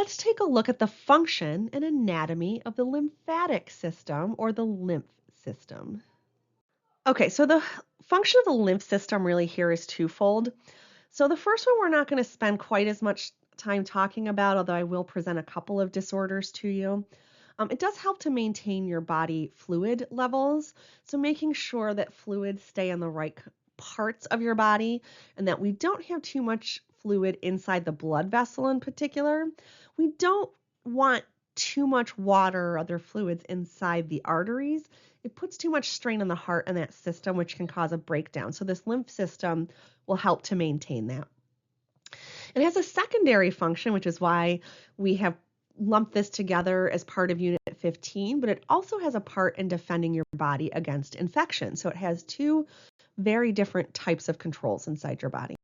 let's take a look at the function and anatomy of the lymphatic system or the lymph system. Okay, so the function of the lymph system really here is twofold. So the first one we're not going to spend quite as much time talking about, although I will present a couple of disorders to you. It does help to maintain your body fluid levels, so making sure that fluids stay in the right parts of your body and that we don't have too much fluid inside the blood vessel in particular. We don't want too much water or other fluids inside the arteries. It puts too much strain on the heart and that system, which can cause a breakdown. So this lymph system will help to maintain that. It has a secondary function, which is why we have lumped this together as part of Unit 15, but it also has a part in defending your body against infection. So it has two very different types of controls inside your body.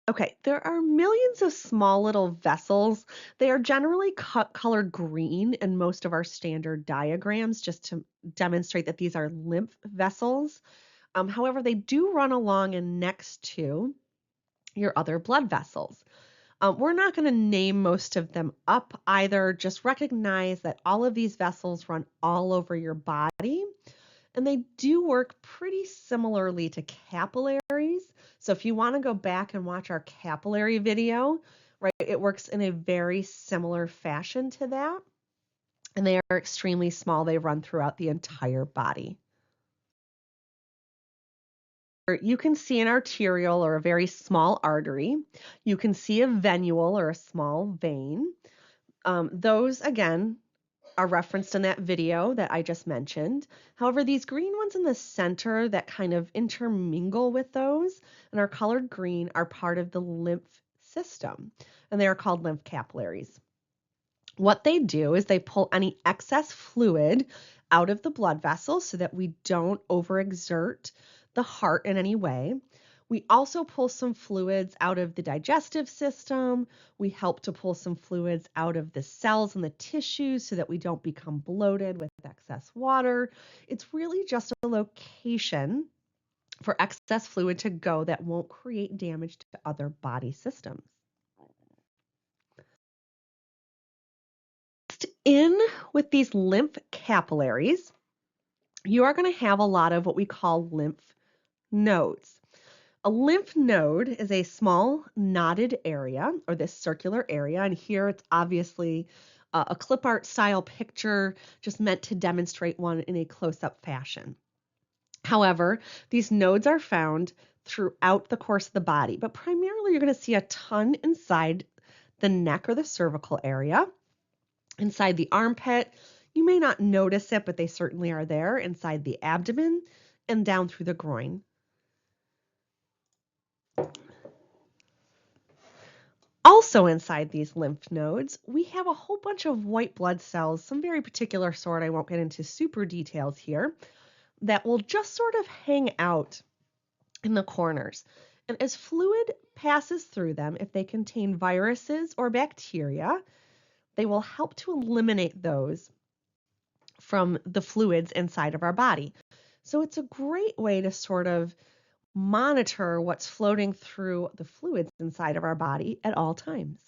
Okay, there are millions of small little vessels. They are generally colored green in most of our standard diagrams just to demonstrate that these are lymph vessels. However, they do run along and next to your other blood vessels. We're not going to name most of them up either. Just recognize that all of these vessels run all over your body, and they do work pretty similarly to capillaries. So if you want to go back and watch our capillary video, right, it works in a very similar fashion to that. And they are extremely small. They run throughout the entire body. You can see an arteriole or a very small artery. You can see a venule or a small vein. Those, again, are referenced in that video that I just mentioned. However, these green ones in the center that kind of intermingle with those and are colored green are part of the lymph system, and they are called lymph capillaries. What they do is they pull any excess fluid out of the blood vessels so that we don't overexert the heart in any way. We also pull some fluids out of the digestive system. We help to pull some fluids out of the cells and the tissues so that we don't become bloated with excess water. It's really just a location for excess fluid to go that won't create damage to other body systems. In with these lymph capillaries, you are going to have a lot of what we call lymph nodes. A lymph node is a small knotted area, or this circular area, and here it's obviously a clip art style picture just meant to demonstrate one in a close-up fashion. However, these nodes are found throughout the course of the body, but primarily you're going to see a ton inside the neck or the cervical area, inside the armpit. You may not notice it, but they certainly are there, inside the abdomen, and down through the groin. Also inside these lymph nodes, we have a whole bunch of white blood cells, some very particular sort, I won't get into super details here, that will just sort of hang out in the corners. And as fluid passes through them, if they contain viruses or bacteria, they will help to eliminate those from the fluids inside of our body. So it's a great way to sort of monitor what's floating through the fluids inside of our body at all times.